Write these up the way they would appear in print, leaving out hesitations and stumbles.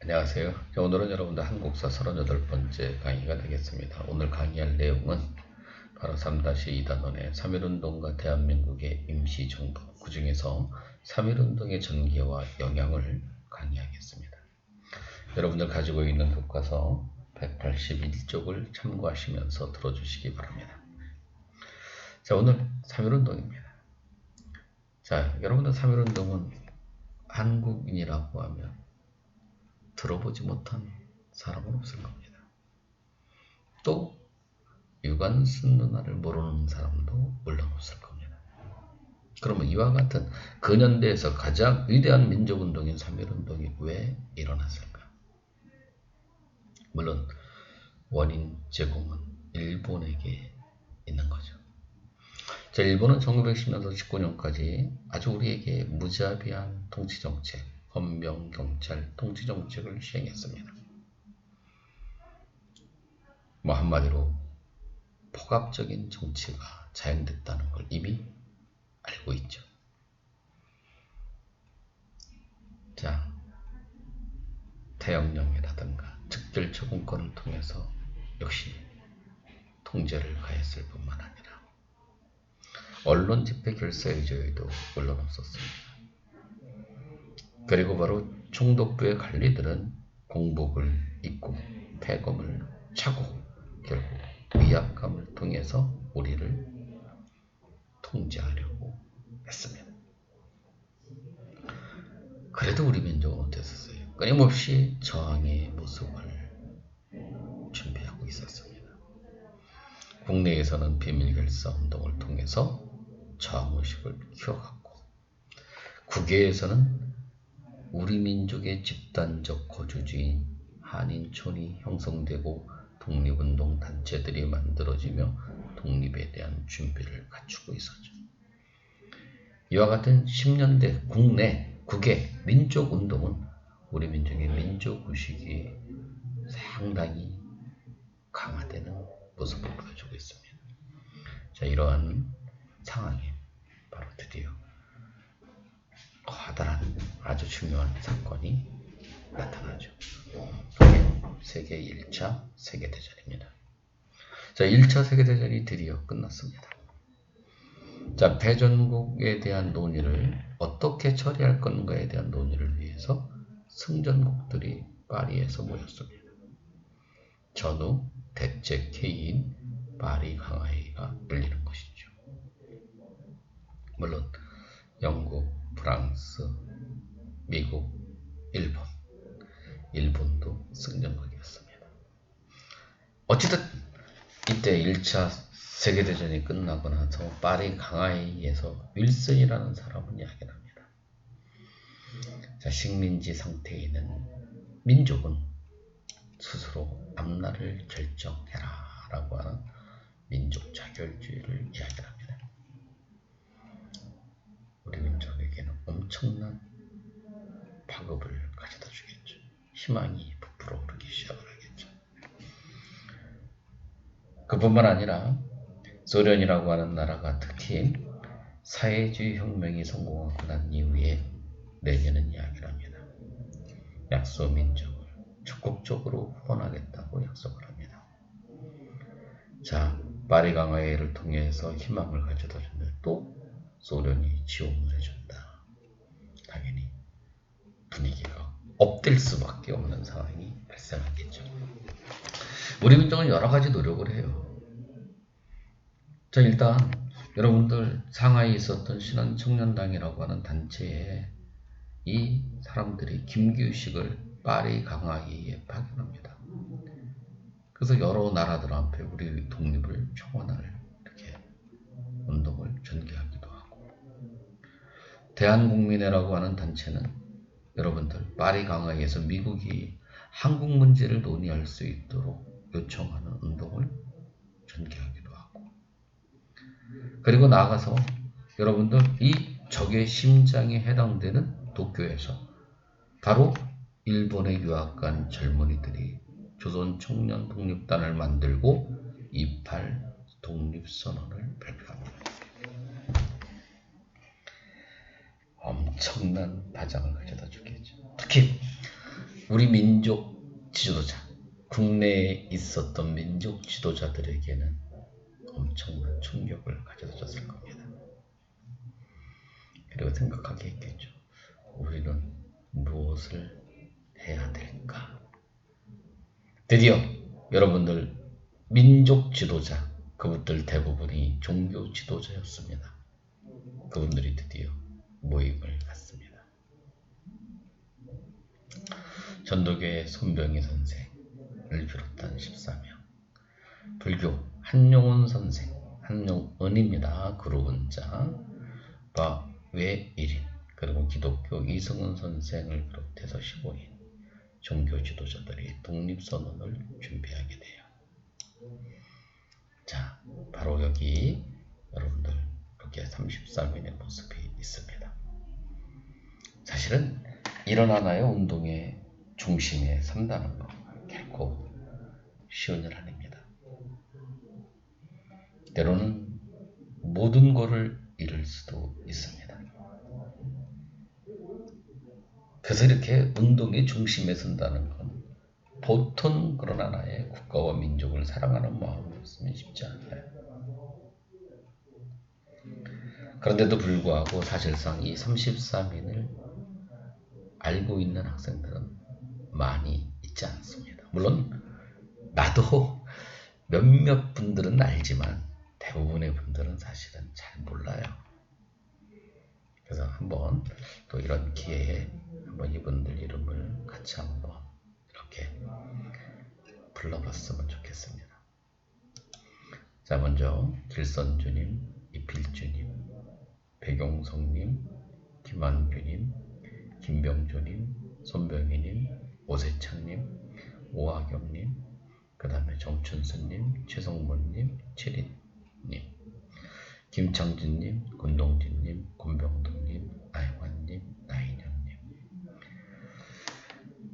안녕하세요. 오늘은 여러분들 한국사 38번째 강의가 되겠습니다. 오늘 강의할 내용은 바로 3-2단원의 3.1운동과 대한민국의 임시정부, 그 중에서 3.1운동의 전개와 영향을 강의하겠습니다. 여러분들 가지고 있는 교과서 181쪽을 참고하시면서 들어주시기 바랍니다. 자, 오늘 3.1운동입니다. 자, 여러분들 3.1운동은 한국인이라고 하면 들어보지 못한 사람은 없을 겁니다. 또 유관순 누나를 모르는 사람도 물론 없을 겁니다. 그러면 이와 같은 근현대에서 가장 위대한 민족운동인 3.1운동이 왜 일어났을까? 물론 원인 제공은 일본에게 있는 거죠. 자, 일본은 1910년부터 19년까지 아주 우리에게 무자비한 통치정책, 헌병, 경찰, 통치정책을 시행했습니다. 한마디로 폭압적인 정치가 자행됐다는 걸 이미 알고 있죠. 자, 태영령이라든가 특별처분권을 통해서 역시 통제를 가했을 뿐만 아니라 언론 집회 결사의 자유도 물론 없었습니다. 그리고 바로 총독부의 관리들은 공복을 입고 폐검을 차고 결국 위압감을 통해서 우리를 통제하려고 했습니다. 그래도 우리 민족은 어땠었어요? 끊임없이 저항의 모습을 준비하고 있었습니다. 국내에서는 비밀결사 운동을 통해서 저항의식을 키워갔고, 국외에서는 우리 민족의 집단적 거주지인 한인촌이 형성되고 독립운동 단체들이 만들어지며 독립에 대한 준비를 갖추고 있었죠. 이와 같은 10년대 국외 민족운동은 우리 민족의 민족의식이 상당히 강화되는 모습을 보여주고 있습니다. 자, 이러한 상황에 바로 드디어 커다란 아주 중요한 사건이 나타나죠. 그게 세계 1차 세계대전입니다. 자, 1차 세계대전이 드디어 끝났습니다. 자, 패전국에 대한 논의를 어떻게 처리할 건가에 대한 논의를 위해서 승전국들이 파리에서 모였습니다. 전후 대책 회의인 파리 강화회의가 열리는 것이죠. 물론 영국, 프랑스, 미국, 일본도 승전국이었습니다. 어찌든 이때 1차 세계대전이 끝나고 나서 파리 강화회의에서 윌슨이라는 사람은 이야기를 합니다. 자, 식민지 상태에 있는 민족은 스스로 앞날을 결정해라 라고 하는 민족 자결주의를 이야기를 합니다. 우리 민족에게는 엄청난 파급을 가져다 주겠죠. 희망이 부풀어 오르기 시작을 하겠죠. 그뿐만 아니라 소련이라고 하는 나라가 특히 사회주의 혁명이 성공하고 난 이후에 내년은 이야기를 합니다. 약소민족을 적극적으로 후원하겠다고 약속을 합니다. 자, 파리 강화회의를 통해서 희망을 가져다 준다. 또 소련이 지원을 해준다. 당연히 분위기가 업될 수밖에 없는 상황이 발생하겠죠. 우리 민족은 여러 가지 노력을 해요. 자, 일단 여러분들 상하이에 있었던 신한청년당이라고 하는 단체에 이 사람들이 김규식을 파리 강화회의에 파견합니다. 그래서 여러 나라들 앞에 우리 독립을 청원할 이렇게 운동을 전개하기도 하고, 대한국민회라고 하는 단체는 여러분들 파리 강화회의에서 미국이 한국 문제를 논의할 수 있도록 요청하는 운동을 전개하기도 하고, 그리고 나아가서 여러분들 이 적의 심장에 해당되는 도쿄에서 바로 일본에 유학 간 젊은이들이 조선 청년 독립단을 만들고 28 독립선언을 발표합니다. 엄청난 파장을 가져다 주겠죠. 특히 우리 민족 지도자, 국내에 있었던 민족 지도자들에게는 엄청난 충격을 가져다 줬을 겁니다. 그리고 생각하게 했겠죠. 우리는 무엇을 해야 될까? 드디어 여러분들 민족 지도자, 그분들 대부분이 종교 지도자였습니다. 그분들이 드디어 모임을 갖습니다. 전도교의 손병희 선생을 비롯한 14명, 불교 한용운 선생, 한용은입니다. 그룹 은자 외 1인, 그리고 기독교 이승훈 선생을 비롯해서 15인 종교 지도자들이 독립선언을 준비하게 돼요. 자, 바로 여기 여러분들 이렇게 33인의 모습이 있습니다. 사실은 이런 하나의 운동의 중심에 선다는 건 결코 쉬운 일 아닙니다. 때로는 모든 것을 잃을 수도 있습니다. 그래서 이렇게 운동의 중심에 선다는 건 보통 그런 하나의 국가와 민족을 사랑하는 마음이었으면 쉽지 않아요. 그런데도 불구하고 사실상 이 33인을 알고 있는 학생들은 많이 있지 않습니다. 물론 나도 몇몇 분들은 알지만 대부분의 분들은 사실은 잘 몰라요. 그래서 한번 또 이런 기회에 한번 이분들 이름을 같이 한번 이렇게 불러봤으면 좋겠습니다. 자, 먼저 길선주님, 이필주님, 백용성님, 김한규님, 김병조님, 손병희님, 오세창님, 오하경님, 그 다음에 정춘수님, 최성문님, 최린님, 김창진님, 권동진님, 권병동님, 나영환님, 나인현님,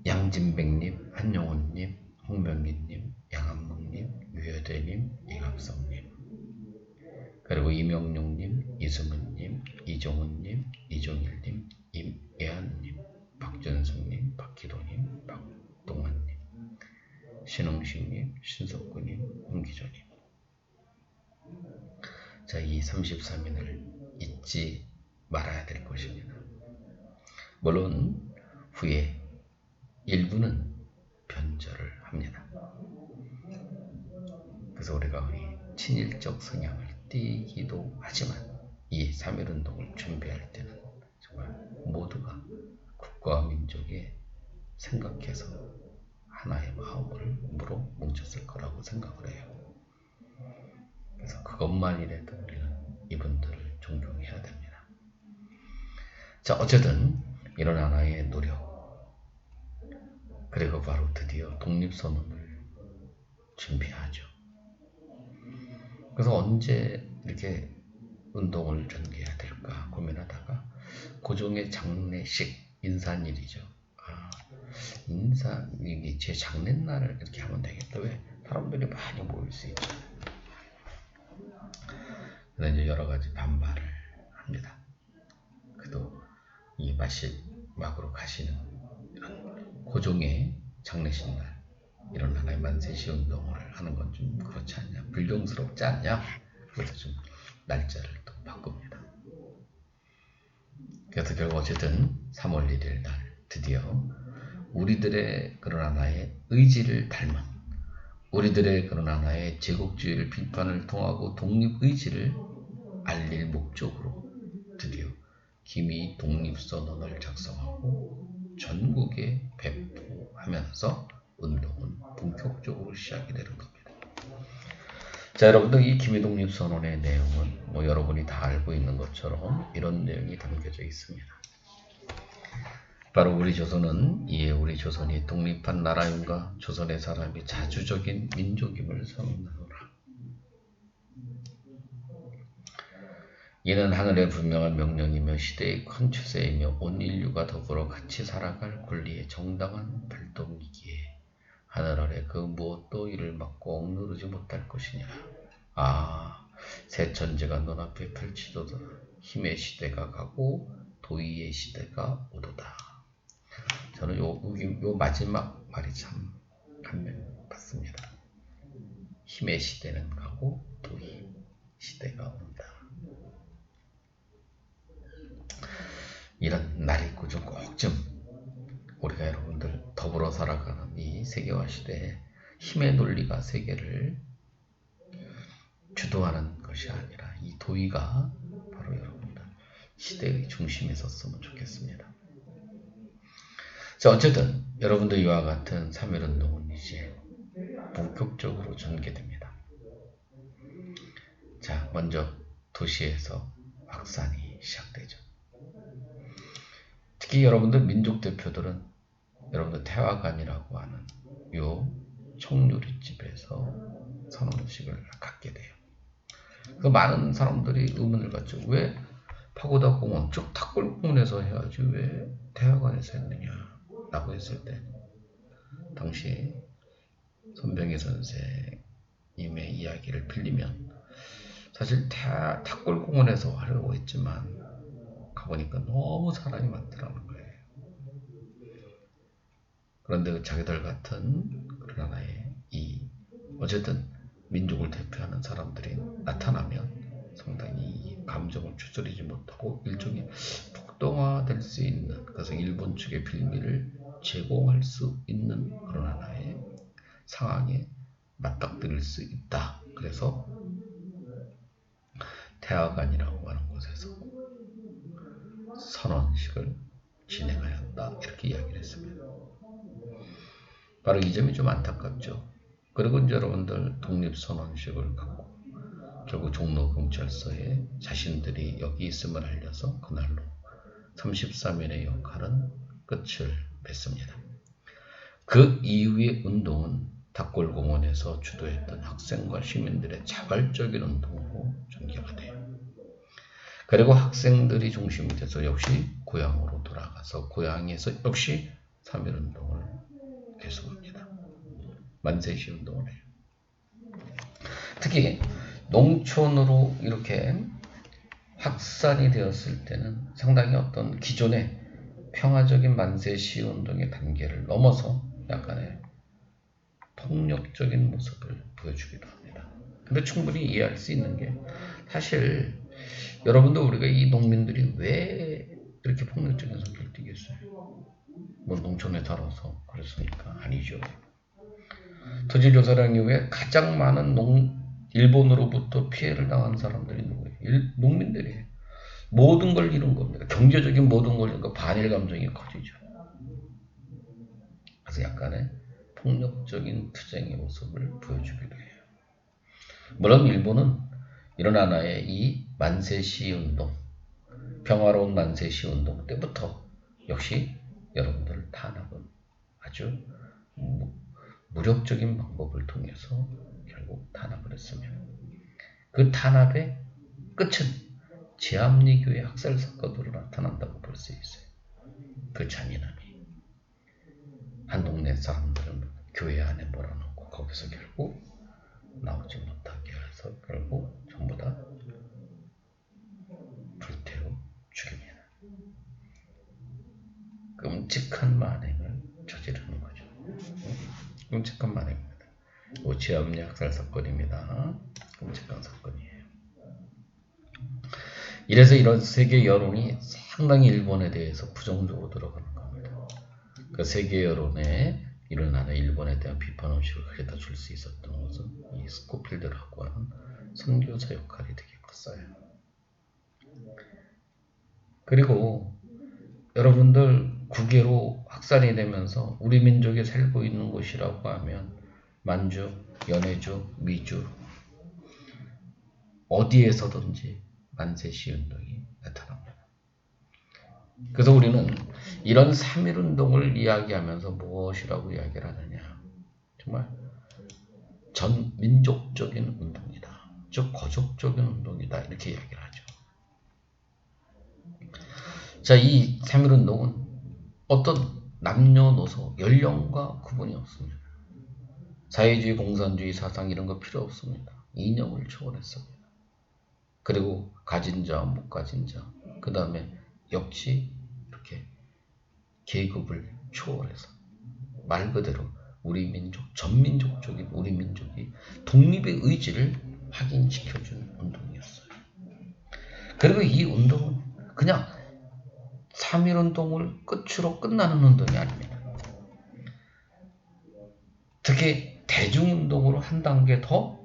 양진백님, 한영훈님, 홍명기님, 양한목님, 유여대님, 이갑성님, 그리고 이명룡님, 이승은님, 이종훈님, 이종일님, 임예한님, 박준승님, 박기도님, 박동환님, 신흥식님, 신석구님, 홍기조님. 자, 이 33인을 잊지 말아야 될 것입니다. 물론 후에 일부는 변절을 합니다. 그래서 우리가 친일적 성향을 띠기도 하지만 이 3.1운동을 준비할 때는 정말 모두가 국가와 민족에 생각해서 하나의 마음으로 뭉쳤을 거라고 생각을 해요. 그래서 그것만이라도 우리는 이분들을 존경해야 됩니다. 자, 어쨌든 이런 하나의 노력, 그리고 바로 드디어 독립선언을 준비하죠. 그래서 언제 이렇게 운동을 전개해야 될까 고민하다가 고종의 장례식, 인산일이죠. 인산이 제 장례날을 이렇게 하면 되겠다. 왜? 사람들이 많이 모일 수 있죠. 그래서 이제 여러 가지 반발을 합니다. 그래도 이 마지막으로 가시는 이런 고종의 장례식 날, 이런 하나의 만세시 운동을 하는 건 좀 그렇지 않냐, 불경스럽지 않냐. 그래서 좀 날짜를 또 바꿉니다. 그래서 결국 어쨌든 3월 1일 날 드디어 우리들의 그런 하나의 의지를 닮은, 우리들의 그런 하나의 제국주의를 비판을 통하고 독립의지를 알릴 목적으로 드디어 김이 독립선언을 작성하고 전국에 배포하면서 운동은 본격적으로 시작이 되는 겁니다. 자, 여러분들 이 김이 독립선언의 내용은 여러분이 다 알고 있는 것처럼 이런 내용이 담겨져 있습니다. 바로 우리 조선이 독립한 나라임과 조선의 사람이 자주적인 민족임을 선언하노라. 이는 하늘의 분명한 명령이며 시대의 큰 추세이며 온 인류가 더불어 같이 살아갈 권리의 정당한 발동이기에 하늘 아래 그 무엇도 이를 막고 억누르지 못할 것이니라. 새 천지가 눈앞에 펼치도다. 힘의 시대가 가고 도의의 시대가 오도다. 저는 요 마지막 말이 참 감명 받습니다. 힘의 시대는 가고 도의 시대가 온다. 이런 날이 꼭좀 우리가 여러분들 더불어 살아가는 이 세계화 시대에 힘의 논리가 세계를 주도하는 것이 아니라 이 도의가 바로 여러분들 시대의 중심에 섰으면 좋겠습니다. 자, 어쨌든 여러분들 이와 같은 3.1운동은 이제 본격적으로 전개됩니다. 자, 먼저 도시에서 확산이 시작되죠. 특히 여러분들 민족 대표들은 여러분들 태화관이라고 하는 요 청유리집에서 선언식을 갖게 돼요. 그 많은 사람들이 의문을 갖죠. 왜 파고다 공원, 쭉 탁골공원에서 해야지 왜 태화관에서 했느냐 라고 했을 때 당시 손병희 선생님의 이야기를 빌리면 사실 탁골공원에서 하려고 했지만 가보니까 너무 사람이 많더라는 거예요. 그런데 자기들 같은 그런 하나의 어쨌든 민족을 대표하는 사람들이 나타나면 상당히 감정을 추스리지 못하고 일종의 폭동화될 수 있는, 그래서 일본 측의 빌미를 제공할 수 있는 그런 하나의 상황에 맞닥뜨릴 수 있다. 그래서 태화관이라고 하는 곳에서 선언식을 진행하였다. 이렇게 이야기를 했습니다. 바로 이 점이 좀 안타깝죠. 그리고 이제 여러분들 독립선언식을 갖고 결국 종로경찰서에 자신들이 여기 있음을 알려서 그날로 33일의 역할은 끝을 맺습니다. 그 이후의 운동은 닭골공원에서 주도했던 학생과 시민들의 자발적인 운동으로 전개가 돼요. 그리고 학생들이 중심이 돼서 역시 고향으로 돌아가서 고향에서 역시 3.1운동을 계속합니다. 만세시 운동을 해요. 특히 농촌으로 이렇게 확산이 되었을 때는 상당히 어떤 기존의 평화적인 만세시 운동의 단계를 넘어서 약간의 폭력적인 모습을 보여주기도 합니다. 근데 충분히 이해할 수 있는 게 사실 여러분도 우리가 이 농민들이 왜 이렇게 폭력적인 성격을 띠겠어요? 뭐 농촌에 살아서 그랬으니까 아니죠. 토지조사령 이후에 가장 많은 일본으로부터 피해를 당한 사람들이 누구예요? 농민들이에요. 모든 걸 잃은 겁니다. 경제적인 모든 걸 잃은 거 반일 감정이 커지죠. 그래서 약간의 폭력적인 투쟁의 모습을 보여주기도 해요. 물론 일본은 이런 하나의 이 만세시 운동, 평화로운 만세시 운동 때부터 역시 여러분들 탄압은 아주 무력적인 방법을 통해서 결국 탄압을 했습니다. 그 탄압의 끝은 제압리교의 학살 사건으로 나타난다고 볼 수 있어요. 그 잔인함이. 한 동네 사람들은 교회 안에 몰아넣고 거기서 결국 나오지 못하게 해서 결국 전부 다 불태워 죽입니다. 끔찍한 만행을 저지르는 거죠. 끔찍한 만행입니다. 제압리 학살 사건입니다. 끔찍한 사건이에요. 이래서 이런 세계 여론이 상당히 일본에 대해서 부정적으로 들어가는 겁니다. 그 세계 여론에 일어나는 일본에 대한 비판 의식을 가져다 줄 수 있었던 것은 이 스코필드라고 하는 선교사 역할이 되게 컸어요. 그리고 여러분들 국외로 확산이 되면서 우리 민족이 살고 있는 곳이라고 하면 만주, 연해주, 미주 어디에서든지 만세시 운동이 나타납니다. 그래서 우리는 이런 3.1운동을 이야기하면서 무엇이라고 이야기를 하느냐. 정말 전 민족적인 운동이다. 즉 거족적인 운동이다. 이렇게 이야기를 하죠. 자, 이 3.1운동은 어떤 남녀노소, 연령과 구분이 없습니다. 사회주의, 공산주의 사상 이런 거 필요 없습니다. 이념을 초월했습니다. 그리고 가진 자, 못 가진 자, 그 다음에 역시 이렇게 계급을 초월해서 말 그대로 우리 민족, 전민족적인 우리 민족이 독립의 의지를 확인시켜준 운동이었어요. 그리고 이 운동은 그냥 3.1운동을 끝으로 끝나는 운동이 아닙니다. 특히 대중운동으로 한 단계 더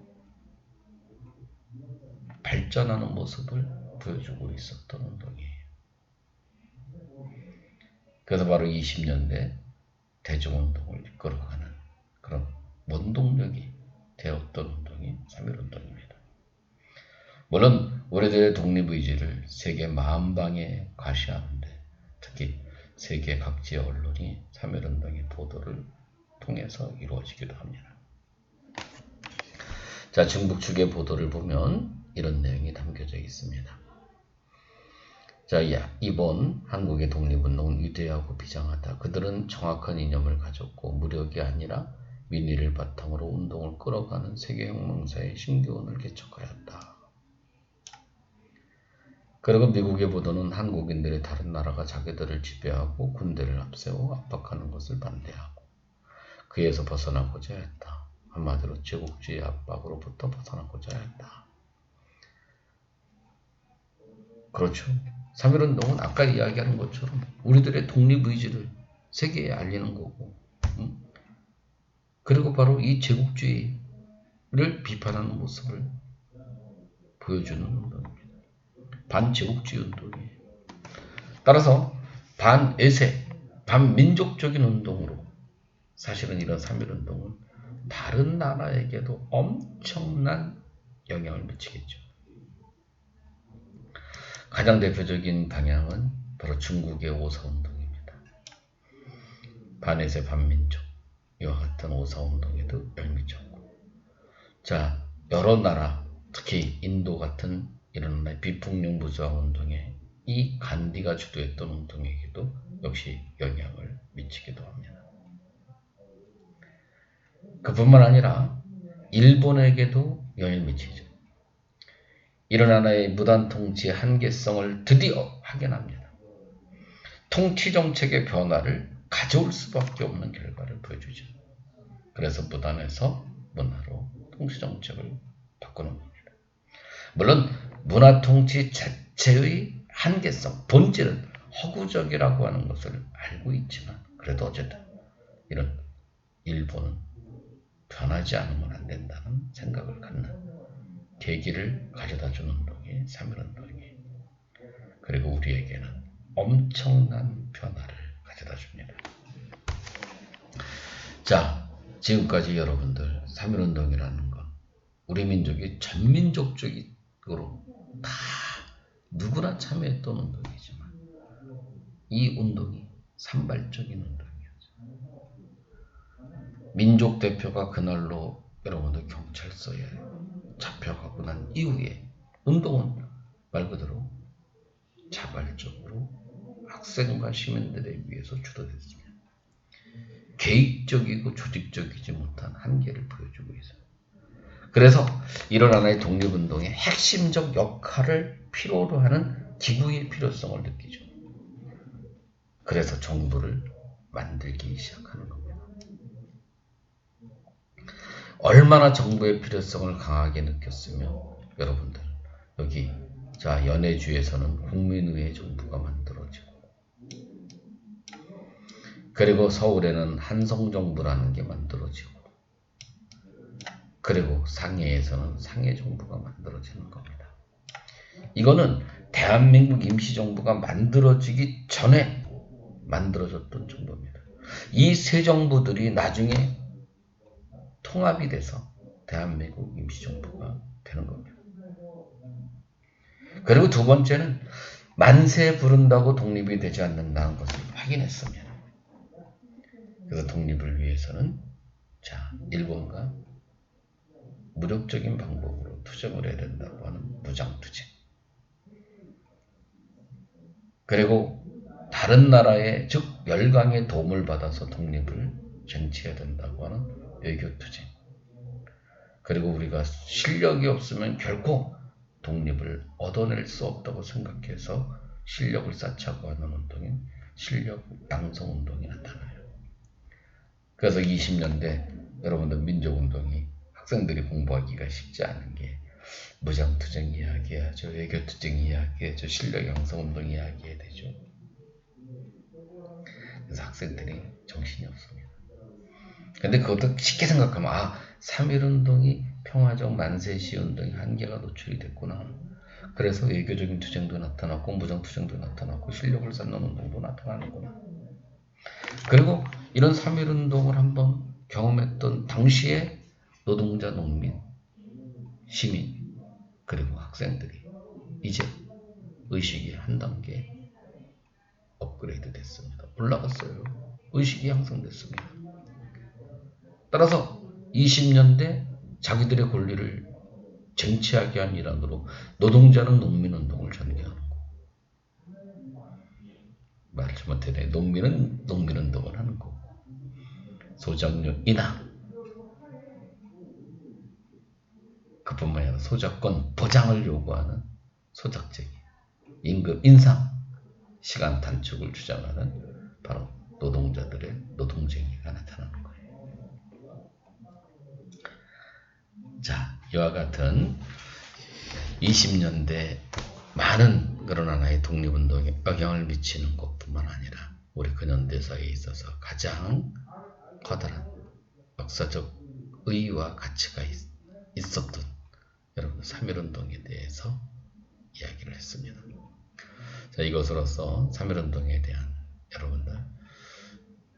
발전하는 모습을 보여주고 있었던 운동이에요. 그래서 바로 20년대 대중운동을 이끌어가는 그런 원동력이 되었던 운동이 3.1운동입니다. 물론 우리들의 독립의지를 세계 만방에 과시하는데 특히 세계 각지의 언론이 3.1운동의 보도를 통해서 이루어지기도 합니다. 자, 중국 측의 보도를 보면 이런 내용이 담겨져 있습니다. 자, 이번 한국의 독립운동은 위대하고 비장하다. 그들은 정확한 이념을 가졌고 무력이 아니라 민의를 바탕으로 운동을 끌어가는 세계혁명사의 신기원을 개척하였다. 그리고 미국의 보도는 한국인들이 다른 나라가 자기들을 지배하고 군대를 앞세워 압박하는 것을 반대하고 그에서 벗어나고자 했다. 한마디로 제국주의 압박으로부터 벗어나고자 했다. 그렇죠. 3.1운동은 아까 이야기하는 것처럼 우리들의 독립의지를 세계에 알리는 거고, 그리고 바로 이 제국주의를 비판하는 모습을 보여주는 운동입니다. 반제국주의 운동이에요. 따라서 반외세, 반민족적인 운동으로 사실은 이런 3.1운동은 다른 나라에게도 엄청난 영향을 미치겠죠. 가장 대표적인 방향은 바로 중국의 오사운동입니다. 반외세 반민족 이와 같은 오사운동에도 열미쳤고, 자, 여러 나라 특히 인도 같은 이런 비폭력 무저항 운동에 이 간디가 주도했던 운동에게도 역시 영향을 미치기도 합니다. 그뿐만 아니라 일본에게도 영향을 미치죠. 이런 하나의 무단 통치의 한계성을 드디어 확인합니다. 통치 정책의 변화를 가져올 수밖에 없는 결과를 보여주죠. 그래서 무단에서 문화로 통치 정책을 바꾸는 겁니다. 물론 문화 통치 자체의 한계성, 본질은 허구적이라고 하는 것을 알고 있지만 그래도 어쨌든 이런 일본은 변하지 않으면 안 된다는 생각을 갖는 계기를 가져다주는 운동이 3.1운동이에요. 그리고 우리에게는 엄청난 변화를 가져다줍니다. 자, 지금까지 여러분들 3.1운동이라는 건 우리 민족이 전민족적으로 다 누구나 참여했던 운동이지만 이 운동이 산발적인 운동이었죠. 민족 대표가 그날로 여러분들 경찰서에 잡혀가고 난 이후에 운동은 말 그대로 자발적으로 학생과 시민들에 의해서 주도됐습니다. 계획적이고 조직적이지 못한 한계를 보여주고 있어요. 그래서 이런 하나의 독립운동의 핵심적 역할을 필요로 하는 기구의 필요성을 느끼죠. 그래서 정부를 만들기 시작하는 겁니다. 얼마나 정부의 필요성을 강하게 느꼈으면 여러분들 여기 자 연해주에서는 국민의회 정부가 만들어지고 그리고 서울에는 한성정부라는 게 만들어지고 그리고 상해에서는 상해정부가 만들어지는 겁니다. 이거는 대한민국 임시정부가 만들어지기 전에 만들어졌던 정부입니다. 이 세 정부들이 나중에 통합이 돼서 대한민국 임시정부가 되는 겁니다. 그리고 두 번째는 만세 부른다고 독립이 되지 않는다는 것을 확인했습니다. 그래서 독립을 위해서는 자 일본과 무력적인 방법으로 투쟁을 해야 된다고 하는 무장투쟁 그리고 다른 나라의 즉 열강의 도움을 받아서 독립을 쟁취해야 된다고 하는 외교투쟁 그리고 우리가 실력이 없으면 결코 독립을 얻어낼 수 없다고 생각해서 실력을 쌓자고 하는 운동인 실력 양성운동이 나타나요. 그래서 20년대 여러분들 민족운동이 학생들이 공부하기가 쉽지 않은 게 무장투쟁 이야기하죠. 외교투쟁 이야기하죠. 실력 양성운동 이야기해야 되죠. 그래서 학생들이 정신이 없습니다. 근데 그것도 쉽게 생각하면 3.1운동이 평화적 만세시운동의 한계가 노출이 됐구나. 그래서 외교적인 투쟁도 나타났고 무장투쟁도 나타났고 실력을 쌓는 운동도 나타나는구나. 그리고 이런 3.1운동을 한번 경험했던 당시에 노동자, 농민, 시민, 그리고 학생들이 이제 의식이 한 단계 업그레이드 됐습니다. 올라갔어요. 의식이 향상됐습니다. 따라서 20년대 자기들의 권리를 쟁취하게 한 일환으로 노동자는 농민운동을 전개하는 거. 말을 잘못했네. 농민은 농민운동을 하는 거. 소작료 인하. 그뿐만 아니라 소작권 보장을 요구하는 소작쟁이. 임금 인상. 시간 단축을 주장하는 바로 노동자들의 노동쟁이가 나타나는 거예요. 자, 이와 같은 20년대 많은 그런 하나의 독립운동에 영향을 미치는 것뿐만 아니라 우리 근현대사에 있어서 가장 커다란 역사적 의의와 가치가 있었던 여러분 3.1운동에 대해서 이야기를 했습니다. 자, 이것으로서 3.1운동에 대한 여러분들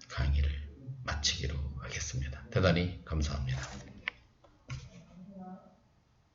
강의를 마치기로 하겠습니다. 대단히 감사합니다.